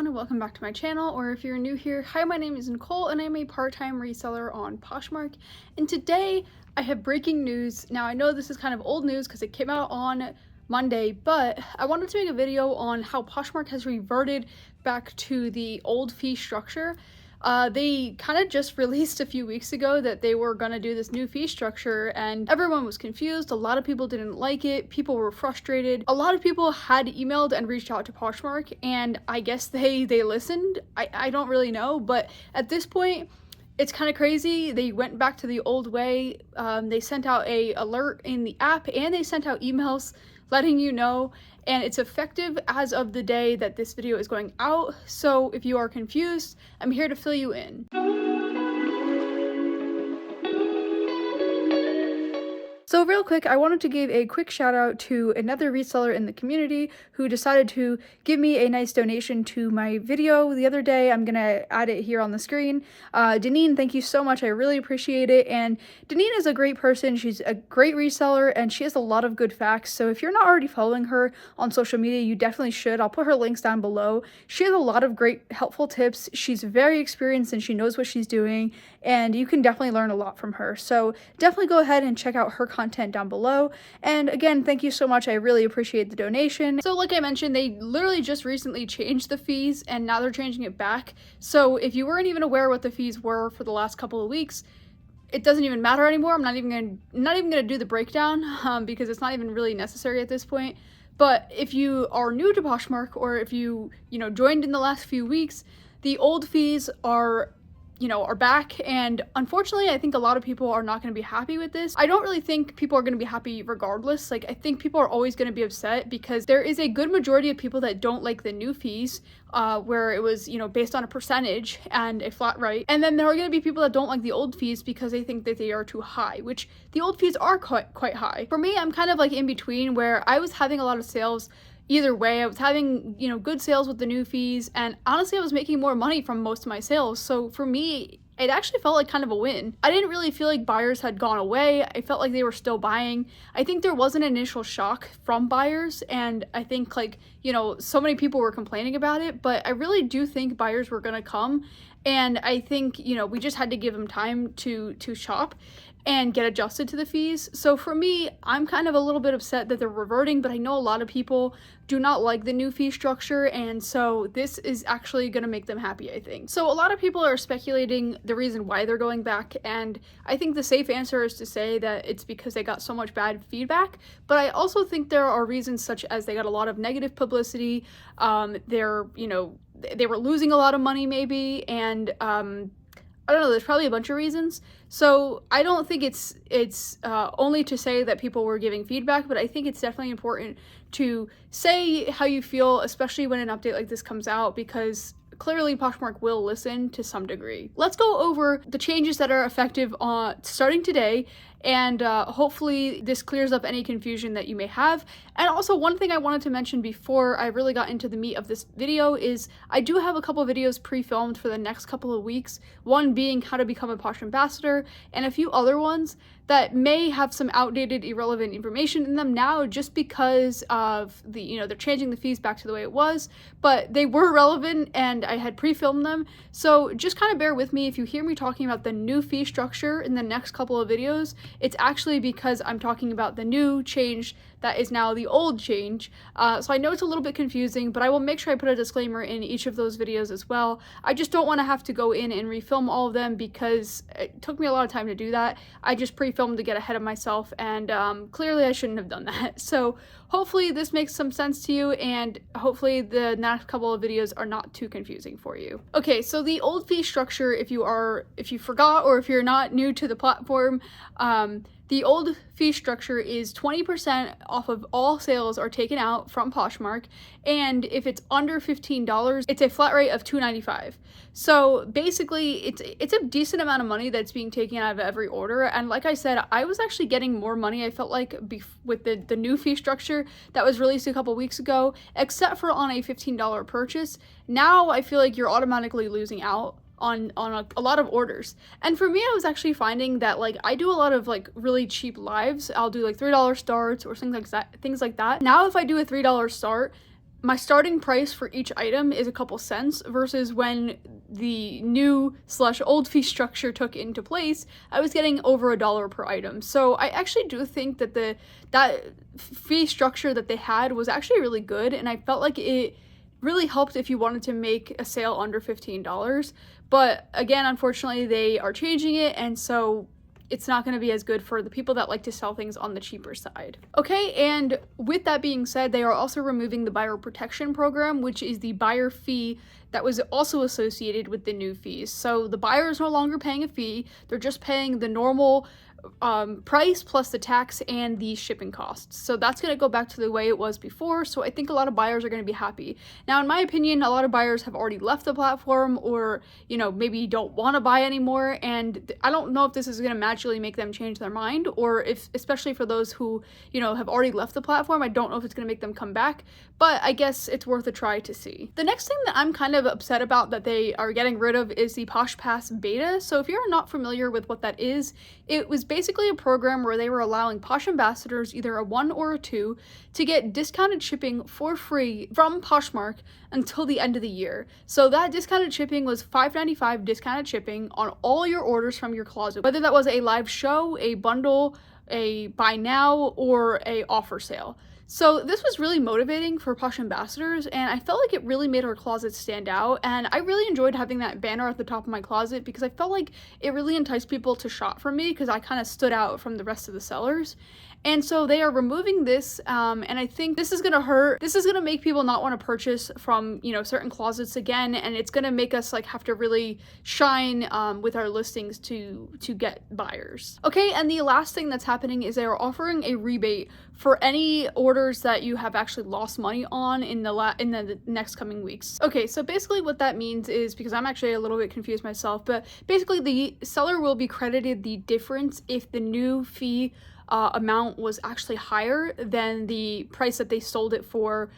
everyone, and welcome back to my channel, or if you're new here, hi, my name is Nicole and I'm a part-time reseller on Poshmark, and today I have breaking news. Now I know this is kind of old news because it came out on Monday, but I wanted to make a video on how Poshmark has reverted back to the old fee structure. They kind of just released a few weeks ago that they were gonna do this new fee structure, and everyone was confused. A lot of people didn't like it. People were frustrated. A lot of people had emailed and reached out to Poshmark, and I guess they listened. I don't really know, but at this point, it's kind of crazy. They went back to the old way. They sent out a alert in the app, and they sent out emails letting you know, and it's effective as of the day that this video is going out. So if you are confused, I'm here to fill you in. So real quick, I wanted to give a quick shout out to another reseller in the community who decided to give me a nice donation to my video the other day. I'm gonna add it here on the screen. Deneen, thank you so much. I really appreciate it. And Deneen is a great person. She's a great reseller and she has a lot of good facts. So if you're not already following her on social media, you definitely should. I'll put her links down below. She has a lot of great helpful tips. She's very experienced and she knows what she's doing, and you can definitely learn a lot from her. So definitely go ahead and check out her content down below. And again, thank you so much. I really appreciate the donation. So like I mentioned, they literally just recently changed the fees and now they're changing it back. So if you weren't even aware what the fees were for the last couple of weeks, it doesn't even matter anymore. I'm not even gonna do the breakdown because it's not even really necessary at this point. But if you are new to Poshmark, or if you joined in the last few weeks, the old fees are back, and unfortunately I think a lot of people are not going to be happy with this. I don't really think people are going to be happy regardless. Like, I think people are always going to be upset because there is a good majority of people that don't like the new fees, where it was based on a percentage and a flat rate, and then there are going to be people that don't like the old fees because they think that they are too high, which the old fees are quite high. For me, I'm kind of like in between, where I was having a lot of sales either way. I was having, good sales with the new fees, and honestly, I was making more money from most of my sales. So for me, it actually felt like kind of a win. I didn't really feel like buyers had gone away. I felt like they were still buying. I think there was an initial shock from buyers, and I think so many people were complaining about it, but I really do think buyers were gonna come, and I think, we just had to give them time to shop and get adjusted to the fees. So for me, I'm kind of a little bit upset that they're reverting, but I know a lot of people do not like the new fee structure, and so this is actually going to make them happy, I think. So a lot of people are speculating the reason why they're going back, and I think the safe answer is to say that it's because they got so much bad feedback, but I also think there are reasons such as they got a lot of negative publicity, they were losing a lot of money maybe, and I don't know, there's probably a bunch of reasons. So I don't think it's only to say that people were giving feedback, but I think it's definitely important to say how you feel, especially when an update like this comes out, because clearly Poshmark will listen to some degree. Let's go over the changes that are effective starting today, and hopefully this clears up any confusion that you may have. And also, one thing I wanted to mention before I really got into the meat of this video is I do have a couple videos pre-filmed for the next couple of weeks, one being how to become a Posh ambassador, and a few other ones that may have some outdated, irrelevant information in them now just because of the, they're changing the fees back to the way it was, but they were relevant and I had pre-filmed them. So just kind of bear with me if you hear me talking about the new fee structure in the next couple of videos. It's actually because I'm talking about the new change that is now the old change. So I know it's a little bit confusing, but I will make sure I put a disclaimer in each of those videos as well. I just don't want to have to go in and refilm all of them because it took me a lot of time to do that. I just pre-filmed to get ahead of myself, and clearly I shouldn't have done that. So hopefully this makes some sense to you, and hopefully the next couple of videos are not too confusing for you. Okay, so the old fee structure, if you forgot or if you're not new to the platform, the old fee structure is 20% off of all sales are taken out from Poshmark, and if it's under $15, it's a flat rate of $2.95. So basically, it's a decent amount of money that's being taken out of every order, and like I said, I was actually getting more money, I felt like, with the new fee structure that was released a couple weeks ago, except for on a $15 purchase. Now I feel like you're automatically losing out on a lot of orders. And for me, I was actually finding that I do a lot of really cheap lives. I'll do $3 starts or things like that. Now if I do a $3 start, my starting price for each item is a couple cents versus when the new / old fee structure took into place, I was getting over $1 per item. So I actually do think that that fee structure that they had was actually really good, and I felt like it really helped if you wanted to make a sale under $15. But again, unfortunately, they are changing it, and so it's not going to be as good for the people that like to sell things on the cheaper side. Okay, and with that being said, they are also removing the buyer protection program, which is the buyer fee that was also associated with the new fees. So the buyer is no longer paying a fee, they're just paying the normal price plus the tax and the shipping costs. So that's going to go back to the way it was before. So I think a lot of buyers are going to be happy. Now, in my opinion, a lot of buyers have already left the platform, or, you know, maybe don't want to buy anymore. And I don't know if this is going to magically make them change their mind, or if, especially for those who, you know, have already left the platform, I don't know if it's going to make them come back, but I guess it's worth a try to see. The next thing that I'm kind of upset about that they are getting rid of is the Posh Pass beta. So if you're not familiar with what that is, it was basically a program where they were allowing Posh ambassadors, either a 1 or a 2, to get discounted shipping for free from Poshmark until the end of the year. So that discounted shipping was $5.95 discounted shipping on all your orders from your closet, whether that was a live show, a bundle, a buy now, or a offer sale. So this was really motivating for Posh ambassadors, and I felt like it really made our closet stand out, and I really enjoyed having that banner at the top of my closet because I felt like it really enticed people to shop from me because I kind of stood out from the rest of the sellers. And so they are removing this, and I think this is gonna hurt. This is gonna make people not want to purchase from, you know, certain closets again, and it's gonna make us like have to really shine with our listings to get buyers. Okay, and the last thing that's happening is they are offering a rebate for any orders that you have actually lost money on in the next coming weeks. Okay, so basically what that means is, because I'm actually a little bit confused myself, but basically the seller will be credited the difference if the new fee amount was actually higher than the price that they sold it for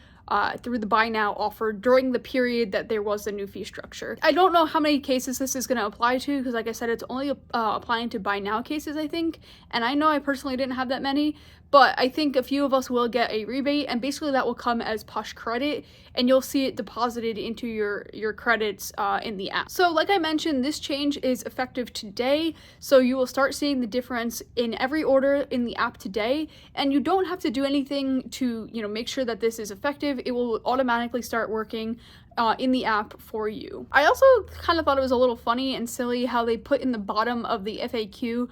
through the buy now offer during the period that there was a new fee structure. I don't know how many cases this is going to apply to, because like I said, it's only applying to buy now cases, I think, and I know I personally didn't have that many, but I think a few of us will get a rebate, and basically that will come as Posh credit, and you'll see it deposited into your credits in the app. So like I mentioned, this change is effective today, so you will start seeing the difference in every order in the app today, and you don't have to do anything to, you know, make sure that this is effective. It will automatically start working in the app for you. I also kind of thought it was a little funny and silly how they put in the bottom of the FAQ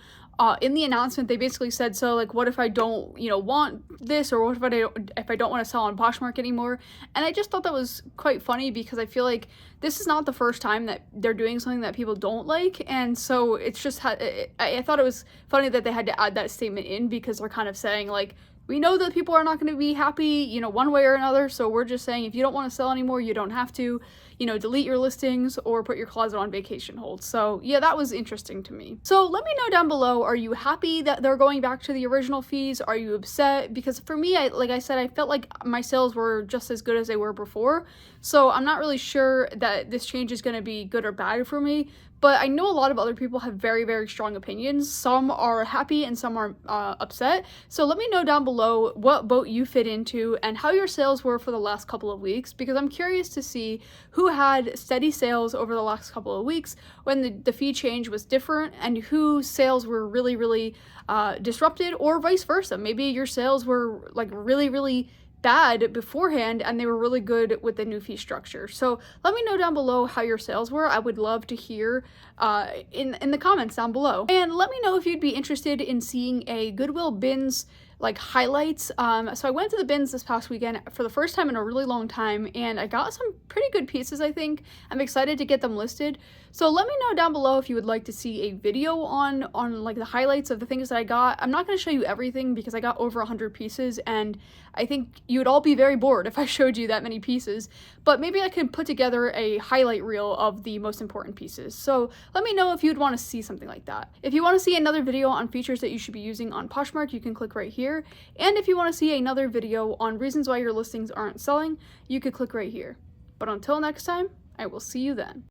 in the announcement, they basically said, so like, what if I don't, you know, want this, or what if I don't want to sell on Poshmark anymore? And I just thought that was quite funny, because I feel like this is not the first time that they're doing something that people don't like, and so it's just I thought it was funny that they had to add that statement in, because they're kind of saying like, we know that people are not going to be happy, you know, one way or another, so we're just saying if you don't want to sell anymore, you don't have to, you know, delete your listings or put your closet on vacation hold. So yeah, that was interesting to me. So let me know down below, are you happy that they're going back to the original fees? Are you upset? Because for me, like I said, I felt like my sales were just as good as they were before. So I'm not really sure that this change is going to be good or bad for me. But I know a lot of other people have very, very strong opinions. Some are happy and some are upset. So let me know down below what boat you fit into and how your sales were for the last couple of weeks, because I'm curious to see who had steady sales over the last couple of weeks when the fee change was different, and whose sales were really, really disrupted, or vice versa. Maybe your sales were like really, really bad beforehand and they were really good with the new fee structure. So let me know down below how your sales were. I would love to hear in the comments down below. And let me know if you'd be interested in seeing a Goodwill bins like highlights. So I went to the bins this past weekend for the first time in a really long time, and I got some pretty good pieces, I think. I'm excited to get them listed. So let me know down below if you would like to see a video on like the highlights of the things that I got. I'm not going to show you everything because I got over 100 pieces, and I think you would all be very bored if I showed you that many pieces, but maybe I could put together a highlight reel of the most important pieces. So let me know if you'd want to see something like that. If you want to see another video on features that you should be using on Poshmark, you can click right here. And if you want to see another video on reasons why your listings aren't selling, you could click right here. But until next time, I will see you then.